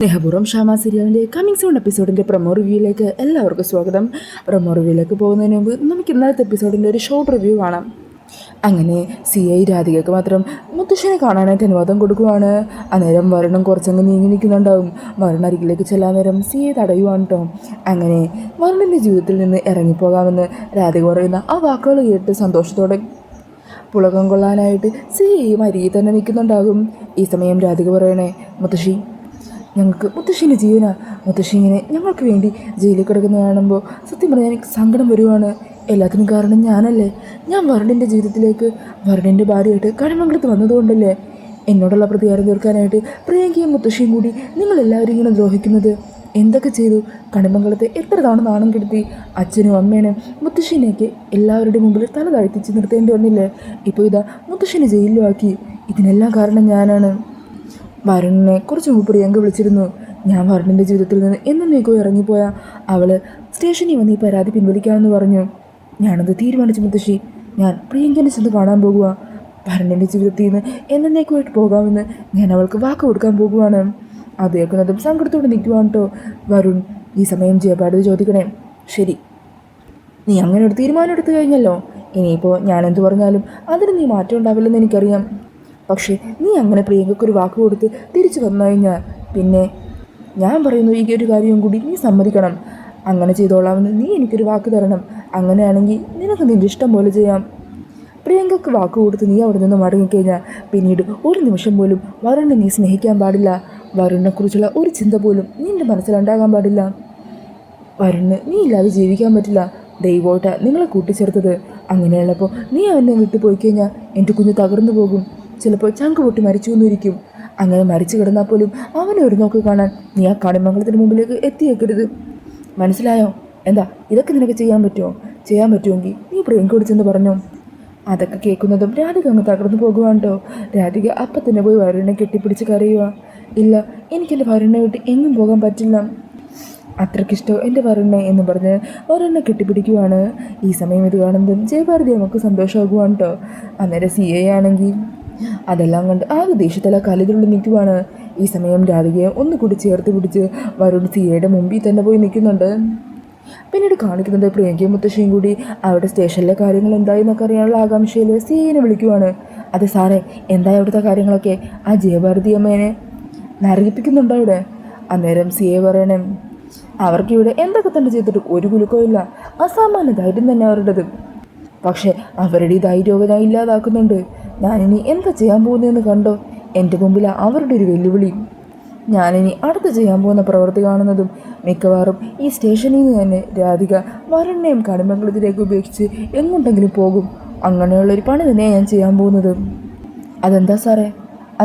സ്നേഹപൂർവ്വം ഷാമ സീരിയലിൻ്റെ coming soon എപ്പിസോഡിൻ്റെ promo റിവ്യൂയിലേക്ക് എല്ലാവർക്കും സ്വാഗതം. പ്രൊമോ റിവ്യൂയിലേക്ക് പോകുന്നതിന് മുമ്പ് നമുക്ക് ഇന്നലത്തെ എപ്പിസോഡിൻ്റെ ഒരു ഷോർട്ട് റിവ്യൂ കാണാം. അങ്ങനെ CI രാധികയ്ക്ക് മാത്രം മുത്തശ്ശനെ കാണാനായിട്ട് അനുവാദം കൊടുക്കുവാണ്. അന്നേരം വരുണും കുറച്ചങ്ങ് നീങ്ങി നിൽക്കുന്നുണ്ടാവും. വരുൺ അരികിലേക്ക് ചെല്ലാൻ നേരം CI തടയുവാണ് കേട്ടോ. അങ്ങനെ വരുണിൻ്റെ ജീവിതത്തിൽ നിന്ന് ഇറങ്ങിപ്പോകാമെന്ന് രാധിക പറയുന്ന ആ വാക്കുകൾ കേട്ട് സന്തോഷത്തോടെ പുളകം കൊള്ളാനായിട്ട് CIയും അരികിൽ തന്നെ നിൽക്കുന്നുണ്ടാകും. ഈ സമയം രാധിക പറയണേ, മുത്തശ്ശി, ഞങ്ങൾക്ക് മുത്തശ്ശീൻ്റെ ജീവനാ. മുത്തശ്ശി ഇങ്ങനെ ഞങ്ങൾക്ക് വേണ്ടി ജയിലിൽ കിടക്കുന്ന കാണുമ്പോൾ സത്യം പറഞ്ഞാൽ എനിക്ക് സങ്കടം വരുവാണ്. എല്ലാത്തിനും കാരണം ഞാനല്ലേ. ഞാൻ വരുണിൻ്റെ ജീവിതത്തിലേക്ക് വരുണിൻ്റെ ഭാര്യയായിട്ട് കടമംഗലത്ത് വന്നതുകൊണ്ടല്ലേ എന്നോടുള്ള പ്രതികാരം തീർക്കാനായിട്ട് പ്രിയങ്കയും മുത്തശ്ശിയും കൂടി നിങ്ങളെല്ലാവരും ഇങ്ങനെ ദ്രോഹിക്കുന്നത്. എന്തൊക്കെ ചെയ്തു? കടമംഗലത്തെ എത്ര തവണ നാണം കെടുത്തി. അച്ഛനും അമ്മേനും മുത്തശ്ശീനെയൊക്കെ എല്ലാവരുടെ മുമ്പിൽ തല താഴ്ത്തിച്ച് നിർത്തേണ്ടി വന്നില്ലേ. ഇപ്പോൾ ഇതാ മുത്തശ്ശിനെ ജയിലിലുമാക്കി. ഇതിനെല്ലാം കാരണം ഞാനാണ്. വരുണിനെ കുറച്ച് മുമ്പ് പ്രിയങ്ക വിളിച്ചിരുന്നു. ഞാൻ വരുണിൻ്റെ ജീവിതത്തിൽ നിന്ന് എന്നേക്കോ ഇറങ്ങിപ്പോയ അവൾ സ്റ്റേഷനിൽ വന്ന് ഈ പരാതി പിൻവലിക്കാമെന്ന് പറഞ്ഞു. ഞാനത് തീരുമാനിച്ചു മുത്തശ്ശി. ഞാൻ പ്രിയങ്കനെ ചെന്ന് കാണാൻ പോകുക. വരുണിൻ്റെ ജീവിതത്തിൽ നിന്ന് എന്നേക്കുമായിട്ട് പോകാമെന്ന് ഞാൻ അവൾക്ക് വാക്ക് കൊടുക്കാൻ പോകുവാണ്. അത് കേൾക്കുന്നതും സങ്കടത്തോടെ നിൽക്കുവാണ് കേട്ടോ വരുൺ. ഈ സമയം ജയപാട് ചോദിക്കണേ, ശരി, നീ അങ്ങനെ ഒരു തീരുമാനം എടുത്തു കഴിഞ്ഞല്ലോ. ഇനിയിപ്പോൾ ഞാനെന്ത് പറഞ്ഞാലും അതിന് നീ മാറ്റം ഉണ്ടാവില്ലെന്ന് എനിക്കറിയാം. പക്ഷേ നീ അങ്ങനെ പ്രിയങ്കയ്ക്കൊരു വാക്ക് കൊടുത്ത് തിരിച്ചു വന്നു കഴിഞ്ഞാൽ പിന്നെ ഞാൻ പറയുന്നു ഈ ഒരു കാര്യവും കൂടി നീ സമ്മതിക്കണം. അങ്ങനെ ചെയ്തോളാമെന്ന് നീ എനിക്കൊരു വാക്ക് തരണം. അങ്ങനെയാണെങ്കിൽ നിനക്ക് നിൻ്റെ ഇഷ്ടം പോലെ ചെയ്യാം. പ്രിയങ്കയ്ക്ക് വാക്ക് കൊടുത്ത് നീ അവിടെ നിന്ന് മടങ്ങിക്കഴിഞ്ഞാൽ പിന്നീട് ഒരു നിമിഷം പോലും വരുണിനെ നീ സ്നേഹിക്കാൻ പാടില്ല. വരുണിനെക്കുറിച്ചുള്ള ഒരു ചിന്ത പോലും നിൻ്റെ മനസ്സിലുണ്ടാകാൻ പാടില്ല. വരുണിന് നീ ഇല്ലാതെ ജീവിക്കാൻ പറ്റില്ല. ദൈവമായിട്ടാ നിങ്ങളെ കൂട്ടിച്ചേർത്തത്. അങ്ങനെയുള്ളപ്പോൾ നീ അവനെ വിട്ടു പോയി കഴിഞ്ഞാൽ എൻ്റെ കുഞ്ഞ് തകർന്നു പോകും. ചിലപ്പോൾ ചങ്ക് പൊട്ടി മരിച്ചു എന്നിരിക്കും. അങ്ങനെ മരിച്ചു കിടന്നാൽ പോലും അവനെ ഒരു നോക്ക് കാണാൻ നീ ആ കണിമംഗലത്തിന് മുമ്പിലേക്ക് എത്തിയേക്കരുത്. മനസ്സിലായോ? എന്താ ഇതൊക്കെ നിനക്ക് ചെയ്യാൻ പറ്റുമോ? ചെയ്യാൻ പറ്റുമെങ്കിൽ നീ പ്രിയങ്കയോട് ചെന്ന് പറഞ്ഞോ. അതൊക്കെ കേൾക്കുന്നതും രാധിക അങ്ങ് തകർന്നു പോകുവാണ് കേട്ടോ. രാധിക അപ്പം തന്നെ പോയി വരുണിനെ കെട്ടിപ്പിടിച്ച് കരയുക. ഇല്ല, എനിക്കെൻ്റെ വരുണിനെ വിട്ട് എങ്ങും പോകാൻ പറ്റില്ല. അത്രയ്ക്കിഷ്ടം എൻ്റെ വരുണിനെ എന്ന് പറഞ്ഞ് വരുണിനെ കെട്ടിപ്പിടിക്കുവാണ്. ഈ സമയം ഇത് കാണുന്നതും ജയഭാരതി നമുക്ക് സന്തോഷമാകുവാണ് കേട്ടോ. അന്നേരം CI ആണെങ്കിൽ അതെല്ലാം കണ്ട് ആകെ ദേഷ്യത്തില കലിതുള്ളി നിൽക്കുവാണ്. ഈ സമയം രാധികയെ ഒന്നുകൂടി ചേർത്ത് പിടിച്ച് വരുൺ CIയുടെ മുമ്പിൽ തന്നെ പോയി നിൽക്കുന്നുണ്ട്. പിന്നീട് കാണിക്കുന്നത് പ്രിയങ്കയും മുത്തശ്ശിയും കൂടി അവിടെ സ്റ്റേഷനിലെ കാര്യങ്ങൾ എന്തായെന്നൊക്കെ അറിയാനുള്ള ആകാംക്ഷയിൽ CIനെ വിളിക്കുവാണ്. അതെ സാറേ, എന്തായി അവിടുത്തെ കാര്യങ്ങളൊക്കെ? ആ ജയഭാരതി അമ്മേനെ നരകിപ്പിക്കുന്നുണ്ടോ ഇവിടെ? അന്നേരം CI പറയണേ, അവർക്കിവിടെ എന്തൊക്കെ തന്നെ ചെയ്തിട്ട് ഒരു കുലുക്കവും ഇല്ല. അസാമാന്യ ധൈര്യം തന്നെ അവരുടേത്. പക്ഷേ അവരുടെ ഈ ധൈര്യമൊക്കെ ഞാൻ ഇല്ലാതാക്കുന്നുണ്ട്. ഞാനിനി എന്താ ചെയ്യാൻ പോകുന്നതെന്ന് കണ്ടോ? എൻ്റെ മുമ്പിൽ അവരുടെ ഒരു വെല്ലുവിളി. ഞാനിനി അടുത്ത് ചെയ്യാൻ പോകുന്ന പ്രവൃത്തി കാണുന്നതും മിക്കവാറും ഈ സ്റ്റേഷനിൽ നിന്ന് തന്നെ രാധിക വരുണിനെയും കണിമംഗലത്തിലേക്ക് ഉപേക്ഷിച്ച് എങ്ങോട്ടെങ്കിലും പോകും. അങ്ങനെയുള്ളൊരു പണി തന്നെയാണ് ഞാൻ ചെയ്യാൻ പോകുന്നത്. അതെന്താ സാറേ?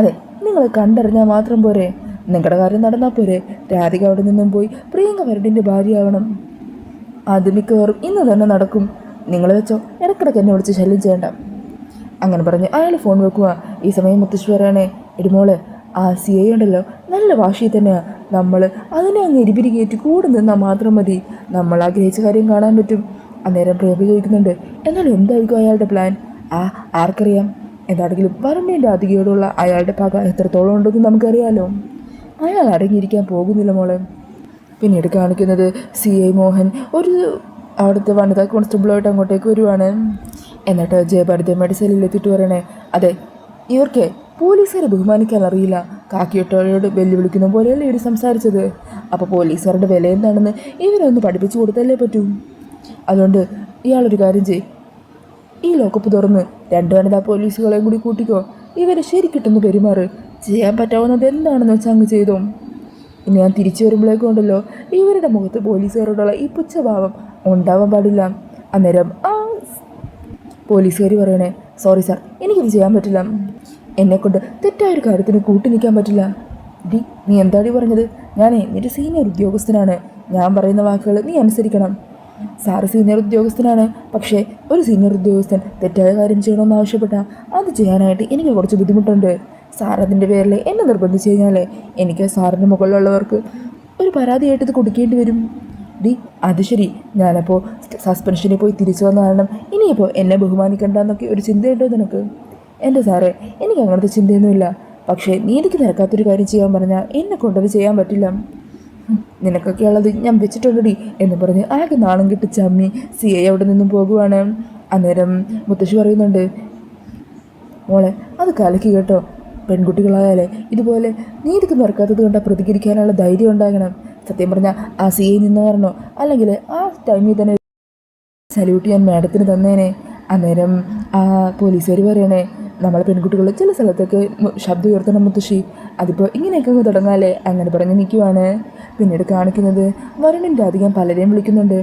അതെ, നിങ്ങൾ കണ്ടറിഞ്ഞാൽ മാത്രം പോരെ. നിങ്ങളുടെ കാര്യം നടന്നാൽ പോരെ. രാധിക അവിടെ നിന്നും പോയി പ്രിയങ്ക വരുണിൻ്റെ ഭാര്യയാവണം. അത് മിക്കവാറും ഇന്ന് തന്നെ നടക്കും. നിങ്ങൾ വെച്ചോ, ഇടയ്ക്കിടയ്ക്ക് എന്നെ വിളിച്ച് ശല്യം ചെയ്യണ്ട. അങ്ങനെ പറഞ്ഞ് അയാൾ ഫോൺ വെക്കുക. ഈ സമയം മുത്തശ്ശി പറയണേ, ഇടുമോള്, ആ CI ഉണ്ടല്ലോ നല്ല വാശിയിൽ തന്നെയാണ്. നമ്മൾ അതിനെ അങ്ങ് എരിപിരി കയറ്റി കൂടെ നിന്നാൽ മാത്രം മതി. നമ്മൾ ആഗ്രഹിച്ച കാര്യം കാണാൻ പറ്റും. അന്നേരം പ്രേമ ചോദിക്കുന്നുണ്ട്, എന്നാലും എന്തായിരിക്കും അയാളുടെ പ്ലാൻ? ആർക്കറിയാം. എന്താണെങ്കിലും വരുണിൻ്റെ രാധികയോടുള്ള അയാളുടെ പക എത്രത്തോളം ഉണ്ടെന്ന് നമുക്കറിയാലോ. അയാൾ അടങ്ങിയിരിക്കാൻ പോകുന്നില്ല മോളെ. പിന്നീട് കാണിക്കുന്നത് CI മോഹൻ അവിടുത്തെ വനിതാ കോൺസ്റ്റബിളായിട്ട് അങ്ങോട്ടേക്ക് വരുവാണ്. എന്നിട്ട് ജയഭാരതി മെഡിസലിലെത്തിയിട്ട് പറയണേ, അതെ, ഇവർക്ക് പോലീസുകാരെ ബഹുമാനിക്കാൻ അറിയില്ല. കാക്കിയൊട്ടോയോട് വെല്ലുവിളിക്കുന്ന പോലെയല്ലേ ഇവർ സംസാരിച്ചത്. അപ്പോൾ പോലീസുകാരുടെ വില എന്താണെന്ന് ഇവരൊന്ന് പഠിപ്പിച്ചു കൊടുത്തല്ലേ പറ്റൂ. അതുകൊണ്ട് ഇയാളൊരു കാര്യം ചെയ്യും, ഈ ലോക്കപ്പ് തുറന്ന് 2 വനിതാ പോലീസുകളെയും കൂടി കൂട്ടിക്കോ. ഇവരെ ശരിക്കിട്ടൊന്ന് പെരുമാറ്. ചെയ്യാൻ പറ്റാവുന്നത് എന്താണെന്ന് വെച്ചാൽ അങ്ങ് ചെയ്തോ. ഇനി ഞാൻ തിരിച്ചു വരുമ്പോഴേക്കും ഉണ്ടല്ലോ ഇവരുടെ മുഖത്ത് പോലീസുകാരോടുള്ള ഈ പുച്ഛഭാവം ഉണ്ടാവാൻ പാടില്ല. അന്നേരം പോലീസുകാർ പറയണേ, സോറി സാർ, എനിക്കിത് ചെയ്യാൻ പറ്റില്ല. എന്നെക്കൊണ്ട് തെറ്റായൊരു കാര്യത്തിന് കൂട്ടി നിൽക്കാൻ പറ്റില്ല. നീ എന്താടി പറഞ്ഞത്? ഞാനേ നിൻ്റെ സീനിയർ ഉദ്യോഗസ്ഥനാണ്. ഞാൻ പറയുന്ന വാക്കുകൾ നീ അനുസരിക്കണം. സാറ് സീനിയർ ഉദ്യോഗസ്ഥനാണ്. പക്ഷേ ഒരു സീനിയർ ഉദ്യോഗസ്ഥൻ തെറ്റായ കാര്യം ചെയ്യണമെന്ന് ആവശ്യപ്പെട്ടാൽ അത് ചെയ്യാനായിട്ട് എനിക്ക് കുറച്ച് ബുദ്ധിമുട്ടുണ്ട്. സാർ അതിൻ്റെ പേരിൽ എന്നെ നിർബന്ധിച്ച് കഴിഞ്ഞാൽ എനിക്ക് സാറിൻ്റെ മുകളിലുള്ളവർക്ക് ഒരു പരാതിയായിട്ട് ഇത് കൊടുക്കേണ്ടി വരും. അത് ശരി, ഞാനപ്പോൾ സസ്പെൻഷനിൽ പോയി തിരിച്ചു വന്ന കാരണം ഇനിയിപ്പോൾ എന്നെ ബഹുമാനിക്കണ്ടെന്നൊക്കെ ഒരു ചിന്തയുണ്ടോ നിനക്ക്? എൻ്റെ സാറേ, എനിക്ക് അങ്ങനത്തെ ചിന്തയൊന്നുമില്ല. പക്ഷേ നീതിക്ക് നിരക്കാത്തൊരു കാര്യം ചെയ്യാൻ പറഞ്ഞാൽ എന്നെ കൊണ്ടത് ചെയ്യാൻ പറ്റില്ല. നിനക്കൊക്കെ ഉള്ളത് ഞാൻ വെച്ചിട്ടുണ്ടടി എന്ന് പറഞ്ഞ് ആകെ നാണം കിട്ടി ചമ്മി സിഐ അവിടെ നിന്നും പോകുവാണ്. അന്നേരം മുത്തശ്ശി പറയുന്നുണ്ട്, മോളെ അത് കലക്കി കേട്ടോ. പെൺകുട്ടികളായാലേ ഇതുപോലെ നീതിക്ക് നിരക്കാത്തത് കണ്ടാൽ പ്രതികരിക്കാനുള്ള ധൈര്യം ഉണ്ടാകണം. സത്യം പറഞ്ഞാൽ ആ സിഐ നിന്ന് പറഞ്ഞോ, അല്ലെങ്കിൽ ആ ടൈമിൽ തന്നെ സല്യൂട്ട് ഞാൻ മാഡത്തിന് തന്നേനെ. അന്നേരം ആ പോലീസുകാർ പറയണേ, നമ്മളെ പെൺകുട്ടികൾ ചില സ്ഥലത്തൊക്കെ ശബ്ദം ഉയർത്തണം മുത്തശ്ശി, അതിപ്പോൾ ഇങ്ങനെയൊക്കെ അങ്ങ് തുടങ്ങാല്ലേ അങ്ങനെ പറഞ്ഞ് നിൽക്കുവാണ്. പിന്നീട് കാണിക്കുന്നത് വരുണിൻ്റെ അധികം പലരെയും വിളിക്കുന്നുണ്ട്,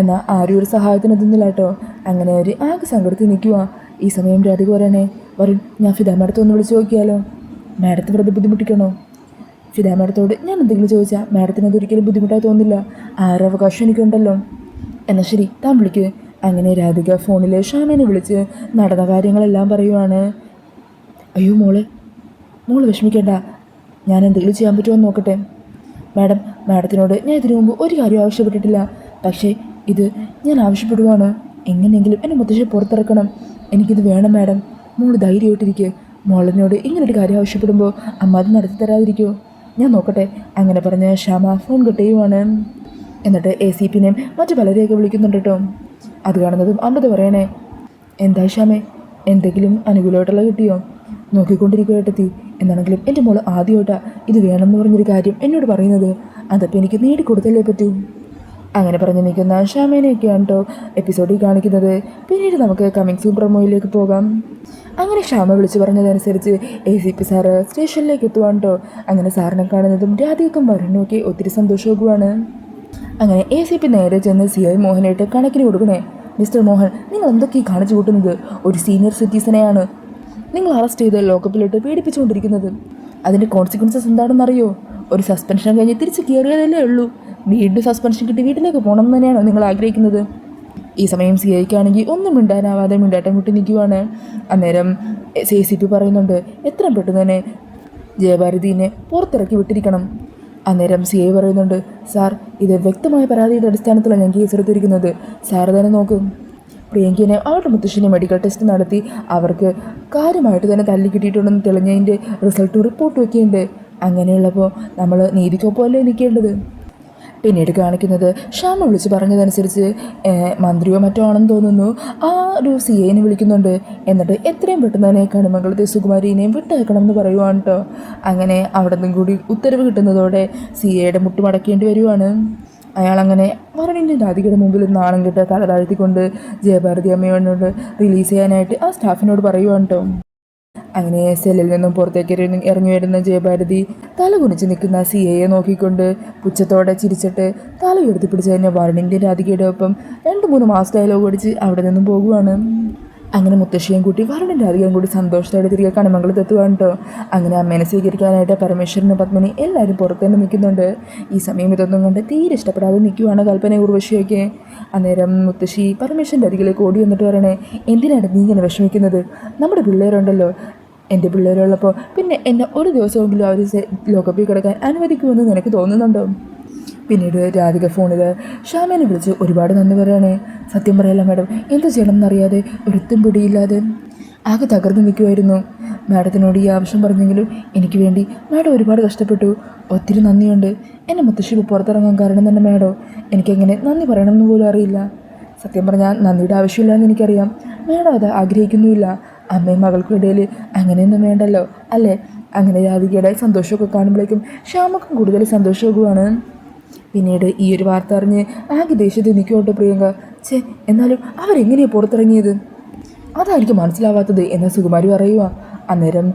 എന്നാൽ ആരും ഒരു സഹായത്തിന് എത്തുന്നില്ല കേട്ടോ. അങ്ങനെ അവർ ആകെ സങ്കടത്തിൽ നിൽക്കുക. ഈ സമയം രാധിക പറയണേ, വരുൺ ഞാൻ ഫിദ മാഡത്തെ ഒന്ന് വിളിച്ച് നോക്കിയാലോ? മാഡത്തെ വെറുതെ ബുദ്ധിമുട്ടിക്കണോ? ഫിദ മാഡത്തോട് ഞാൻ എന്തെങ്കിലും ചോദിച്ചാൽ മാഡത്തിന് അതൊരിക്കലും ബുദ്ധിമുട്ടായി തോന്നില്ല, ആരവകാശം എനിക്കുണ്ടല്ലോ. എന്നാൽ ശരി, താൻ വിളിക്കുക. അങ്ങനെ രാധിക ഫോണിൽ ഷാമേനെ വിളിച്ച് നടന്ന കാര്യങ്ങളെല്ലാം പറയുവാണ്. അയ്യോ മോള് വിഷമിക്കേണ്ട, ഞാൻ എന്തെങ്കിലും ചെയ്യാൻ പറ്റുമോ എന്ന് നോക്കട്ടെ. മാഡത്തിനോട് ഞാൻ ഇതിനു മുമ്പ് ഒരു കാര്യം ആവശ്യപ്പെട്ടിട്ടില്ല, പക്ഷേ ഇത് ഞാൻ ആവശ്യപ്പെടുവാണ്. എങ്ങനെയെങ്കിലും എന്നെ മുത്തശ്ശി പുറത്തിറക്കണം, എനിക്കിത് വേണം മാഡം. മോള് ധൈര്യമായിട്ടിരിക്കുക. മോളിനോട് ഇങ്ങനൊരു കാര്യം ആവശ്യപ്പെടുമ്പോൾ അമ്മ അത് നടത്തി തരാതിരിക്കുമോ? ഞാൻ നോക്കട്ടെ. അങ്ങനെ പറഞ്ഞ് ഷാമ ഫോൺ കട്ട് ചെയ്യുവാണ്. എന്നിട്ട് ACPനെയും മറ്റു പലരെയൊക്കെ വിളിക്കുന്നുണ്ട് കേട്ടോ. അത് കാണുന്നതും അമൃത പറയണേ, എന്താ ഷാമേ, എന്തെങ്കിലും അനുകൂലമായിട്ടുള്ള കിട്ടിയോ? നോക്കിക്കൊണ്ടിരിക്കുക ഏട്ടത്തി. എന്നാണെങ്കിലും എൻ്റെ മോള് ആദ്യമായിട്ടാണ് ഇത് വേണമെന്ന് പറഞ്ഞൊരു കാര്യം എന്നോട് പറയുന്നത്, അതപ്പോൾ എനിക്ക് നേടിക്കൊടുത്തല്ലേ പറ്റൂ. അങ്ങനെ പറഞ്ഞ് നിൽക്കുന്ന ഷാമേനെയൊക്കെയാണ് കേട്ടോ എപ്പിസോഡിൽ കാണിക്കുന്നത്. പിന്നീട് നമുക്ക് കമ്മിങ് സൂൺ പ്രൊമോയിലേക്ക് പോകാം. അങ്ങനെ ഷാമ വിളിച്ചു പറഞ്ഞതനുസരിച്ച് ACP സാറ് സ്റ്റേഷനിലേക്ക് എത്തുവാണ് കേട്ടോ. അങ്ങനെ സാറിനെ കാണുന്നതും രാധികക്കും വരുണുമൊക്കെ ഒത്തിരി സന്തോഷമാകുവാണ്. അങ്ങനെ ACP നേരെ ചെന്ന് CI മോഹനായിട്ട് കണക്കിന് കൊടുക്കണേ, മിസ്റ്റർ മോഹൻ നിങ്ങൾ എന്തൊക്കെയാണ് കാണിച്ചു കൂട്ടുന്നത്? ഒരു സീനിയർ സിറ്റിസനെയാണ് നിങ്ങൾ അറസ്റ്റ് ചെയ്ത് ലോക്കപ്പിലിട്ട് പീഡിപ്പിച്ചുകൊണ്ടിരിക്കുന്നത്. അതിൻ്റെ കോൺസിക്വൻസസ് എന്താണെന്നറിയോ? ഒരു സസ്പെൻഷൻ കഴിഞ്ഞ് തിരിച്ച് കയറിയതല്ലേ ഉള്ളൂ, വീണ്ടും സസ്പെൻഷൻ കിട്ടി വീട്ടിലേക്ക് പോകണം എന്ന് തന്നെയാണോ നിങ്ങൾ ആഗ്രഹിക്കുന്നത്? ഈ സമയം CIക്കാണെങ്കിൽ ഒന്നും മിണ്ടാനാവാതെ മിണ്ടാട്ടം വിട്ട് നിൽക്കുവാണ്. അന്നേരം ACP പറയുന്നുണ്ട്, എത്രയും പെട്ടെന്ന് തന്നെ ജയഭാരതിനെ പുറത്തിറക്കി വിട്ടിരിക്കണം. അന്നേരം CI പറയുന്നുണ്ട്, സാർ ഇത് വ്യക്തമായ പരാതിയുടെ അടിസ്ഥാനത്തിലാണ് ഞാൻ കേസെടുത്തിരിക്കുന്നത്, സാർ തന്നെ നോക്കും. പ്രിയങ്കിനെ അവരുടെ മുത്തശ്ശിനെ മെഡിക്കൽ ടെസ്റ്റ് നടത്തി അവർക്ക് കാര്യമായിട്ട് തന്നെ തല്ലി കിട്ടിയിട്ടുണ്ടെന്ന് തെളിഞ്ഞതിൻ്റെ റിപ്പോർട്ട് വയ്ക്കുന്നുണ്ട്. അങ്ങനെയുള്ളപ്പോൾ നമ്മൾ നീതിക്കൊപ്പമല്ലേ നിൽക്കേണ്ടത്. പിന്നീട് കാണിക്കുന്നത് ഷാമ വിളിച്ച് പറഞ്ഞതനുസരിച്ച് മന്ത്രിയോ മറ്റോ ആണെന്ന് തോന്നുന്നു ആ ഒരു CIനെ വിളിക്കുന്നുണ്ട്. എന്നിട്ട് എത്രയും പെട്ടെന്ന് തന്നെ കണിമംഗലത്തെ സുകുമാരിനെയും വിട്ടയക്കണം എന്ന് പറയുവാണ് കേട്ടോ. അങ്ങനെ അവിടെ നിന്നും കൂടി ഉത്തരവ് കിട്ടുന്നതോടെ CIയുടെ മുട്ടുമടക്കേണ്ടി വരുവാണ്. അയാളങ്ങനെ വരുണിൻ്റെ രാധികയുടെ മുമ്പിൽ നാണം കെട്ട് തല താഴ്ത്തിക്കൊണ്ട് ജയഭാരതി അമ്മയോട് റിലീസ് ചെയ്യാനായിട്ട് ആ സ്റ്റാഫിനോട് പറയുവാണ് കേട്ടോ. അങ്ങനെ സെല്ലിൽ നിന്നും പുറത്തേക്ക് ഇറങ്ങി വരുന്ന ജയഭാരതി തല കുനിച്ച് നിൽക്കുന്ന CIയെ നോക്കിക്കൊണ്ട് പുച്ഛത്തോടെ ചിരിച്ചിട്ട് തല ഉയർത്തി പിടിച്ച് തന്നെ വരുണിൻ്റെ രാധികയുടെ ഒപ്പം 2-3 മാസ് ഡയലോഗ് അടിച്ച് അവിടെ നിന്നും പോകുവാണ്. അങ്ങനെ മുത്തശ്ശിയും കൂട്ടി വരുണിൻ്റെ രാധികയും കൂടി സന്തോഷത്തോടെ തിരികെ കണിമംഗലത്ത് എത്തുവാണ് കേട്ടോ. അങ്ങനെ അമ്മേനെ സ്വീകരിക്കാനായിട്ട് പരമേശ്വരനും പത്മിനി എല്ലാവരും പുറത്ത് തന്നെ നിൽക്കുന്നുണ്ട്. ഈ സമയം ഇതൊന്നും കണ്ട് തീരെ ഇഷ്ടപ്പെടാതെ നിൽക്കുവാണ് കൽപ്പന ഉർവശിയൊക്കെ. അന്നേരം മുത്തശ്ശി പരമേശ്വരൻ്റെ അരികിലേക്ക് ഓടി വന്നിട്ട് പറയണേ, എന്തിനാണ് നീ ഇങ്ങനെ വിഷമിക്കുന്നത്? നമ്മുടെ പിള്ളേരുണ്ടല്ലോ, എൻ്റെ പിള്ളേരുള്ളപ്പോൾ പിന്നെ എന്നെ ഒരു ദിവസമെങ്കിലും അവർ ലോകപ്പിൽ കിടക്കാൻ അനുവദിക്കുമെന്ന് നിനക്ക് തോന്നുന്നുണ്ടോ? പിന്നീട് രാധിക ഫോണിൽ ഷാമേനെ വിളിച്ച് ഒരുപാട് നന്ദി പറയണേ. സത്യം പറയല്ല മാഡം, എന്ത് ചെയ്യണമെന്നറിയാതെ ഒരുത്തും പിടിയില്ലാതെ ആകെ തകർന്നു നിൽക്കുമായിരുന്നു. മാഡത്തിനോട് ഈ ആവശ്യം പറഞ്ഞെങ്കിലും എനിക്ക് വേണ്ടി മാഡം ഒരുപാട് കഷ്ടപ്പെട്ടു, ഒത്തിരി നന്ദിയുണ്ട്. എന്നെ മുത്തശ്ശി പുറത്തിറങ്ങാൻ കാരണം തന്നെ മാഡം, എനിക്കങ്ങനെ നന്ദി പറയണമെന്ന് പോലും അറിയില്ല. സത്യം പറഞ്ഞാൽ നന്ദിയുടെ ആവശ്യമില്ലെന്ന് എനിക്കറിയാം, മാഡം അത് ആഗ്രഹിക്കുന്നുമില്ല. അമ്മയും മകൾക്കും ഇടയിൽ അങ്ങനെയൊന്നും വേണ്ടല്ലോ അല്ലേ? അങ്ങനെ രാധികയുടെ സന്തോഷമൊക്കെ കാണുമ്പോഴേക്കും ഷ്യാമക്കും കൂടുതൽ സന്തോഷമാകുവാണ്. പിന്നീട് ഈ ഒരു വാർത്ത അറിഞ്ഞ് ആകെ ദേഷ്യത്തിൽ നിൽക്കുമോട്ടോ പ്രിയങ്ക. എന്നാലും അവരെങ്ങനെയാണ് പുറത്തിറങ്ങിയത്? അതായിരിക്കും മനസ്സിലാവാത്തത് എന്ന് സുകുമാരി പറയുക. അന്നേരം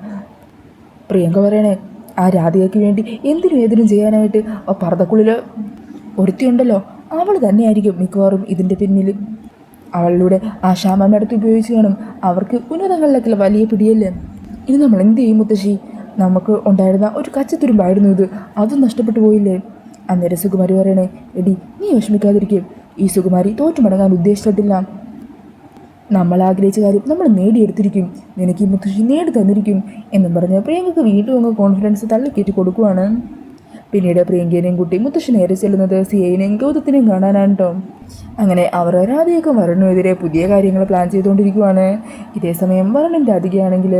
പ്രിയങ്ക പറയണേ, ആ രാധികയ്ക്ക് വേണ്ടി എന്തിനും ഏതിനും ചെയ്യാനായിട്ട് ആ പർദ്ദക്കുള്ളിൽ ഒരുത്തിയുണ്ടല്ലോ, അവൾ തന്നെയായിരിക്കും മിക്കവാറും ഇതിൻ്റെ പിന്നിൽ. അവളിലൂടെ ആ ക്ഷാമ നടത്തി ഉപയോഗിച്ച് കാണും. അവർക്ക് ഉന്നതങ്ങളിലൊക്കെ വലിയ പിടിയല്ലേ. ഇനി നമ്മൾ എന്ത് ചെയ്യും മുത്തശ്ശി? നമുക്ക് ഉണ്ടായിരുന്ന ഒരു കച്ചത്തുരുമ്പായിരുന്നു ഇത്, അതും നഷ്ടപ്പെട്ടു പോയില്ലേ? അന്നേരം സുകുമാരി പറയണേ, എടി നീ വിഷമിക്കാതിരിക്കും, ഈ സുകുമാരി തോറ്റു മടങ്ങാൻ ഉദ്ദേശിച്ചിട്ടില്ല. നമ്മൾ ആഗ്രഹിച്ച കാര്യം നമ്മൾ നേടിയെടുത്തിരിക്കും, നിനക്ക് ഈ മുത്തശ്ശി നേടി തന്നിരിക്കും എന്നും പറഞ്ഞ് പ്രിയങ്കയ്ക്ക് വീണ്ടും അങ്ങ് കോൺഫിഡൻസ് തള്ളിക്കയറ്റി കൊടുക്കുവാണ്. പിന്നീട് പ്രിയങ്കേനെയും കുട്ടി മുത്തശ്ശി നേരെ ചെല്ലുന്നത് സിയനെയും ഗൗതത്തിനെയും കാണാനാണ് കേട്ടോ. അങ്ങനെ അവർ രാധികയ്ക്കും വരുണിനെതിരെ പുതിയ കാര്യങ്ങൾ പ്ലാൻ ചെയ്തുകൊണ്ടിരിക്കുവാണ്. ഇതേ സമയം വരുണിൻ്റെ രാധികയാണെങ്കിൽ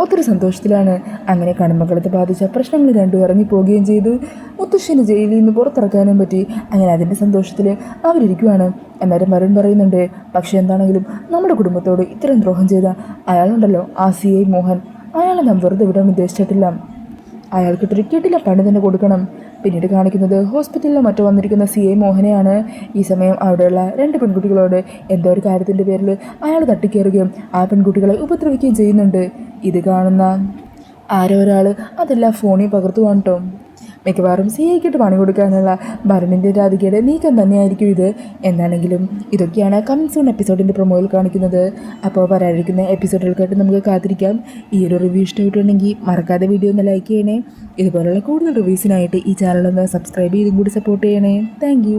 ഒത്തിരി സന്തോഷത്തിലാണ്. അങ്ങനെ കടമകളത്തെ ബാധിച്ച പ്രശ്നങ്ങൾ രണ്ടും ഇറങ്ങിപ്പോവുകയും ചെയ്തു. മുത്തശ്ശിന് ജയിലിൽ നിന്ന് പുറത്തിറക്കാനും പറ്റി. അങ്ങനെ അതിൻ്റെ സന്തോഷത്തിൽ അവരിയ്ക്കുവാണ്. അന്നേരം വരുൺ പറയുന്നുണ്ട്, പക്ഷെ എന്താണെങ്കിലും നമ്മുടെ കുടുംബത്തോട് ഇത്രയും ദ്രോഹം ചെയ്ത അയാളുണ്ടല്ലോ, ആ CI മോഹൻ, അയാളെ നാം വെറുതെ വിടാൻ ഉദ്ദേശിച്ചിട്ടില്ല. അയാൾക്കിട്ടൊരു കിട്ടില്ല പണി തന്നെ കൊടുക്കണം. പിന്നീട് കാണിക്കുന്നത് ഹോസ്പിറ്റലിലോ മറ്റോ വന്നിരിക്കുന്ന CI മോഹനെയാണ്. ഈ സമയം അവിടെയുള്ള 2 പെൺകുട്ടികളോട് എന്തോ ഒരു കാര്യത്തിൻ്റെ പേരിൽ അയാൾ തട്ടിക്കയറുകയും ആ പെൺകുട്ടികളെ ഉപദ്രവിക്കുകയും ചെയ്യുന്നുണ്ട്. ഇത് കാണുന്ന ആരോ ഒരാൾ അതെല്ലാം ഫോണിൽ പകർത്തുവാണ് കേട്ടോ. മിക്കവാറും CIക്കിട്ട് പണി കൊടുക്കാനുള്ള ഭരണിൻ്റെ രാധികയുടെ നീക്കം തന്നെയായിരിക്കും ഇത്. എന്താണെങ്കിലും ഇതൊക്കെയാണ് കമ്മിങ് സൂൺ എപ്പിസോഡിൻ്റെ പ്രൊമോയിൽ കാണിക്കുന്നത്. അപ്പോൾ വരാനിരിക്കുന്ന എപ്പിസോഡുകൾക്കായിട്ട് നമുക്ക് കാത്തിരിക്കാം. ഈ ഒരു റിവ്യൂ ഇഷ്ടമായിട്ടുണ്ടെങ്കിൽ മറക്കാതെ വീഡിയോ ഒന്ന് ലൈക്ക് ചെയ്യണേ. ഇതുപോലുള്ള കൂടുതൽ റിവ്യൂസിനായിട്ട് ഈ ചാനലൊന്ന് സബ്സ്ക്രൈബ് ചെയ്തും കൂടി സപ്പോർട്ട് ചെയ്യണേ. താങ്ക്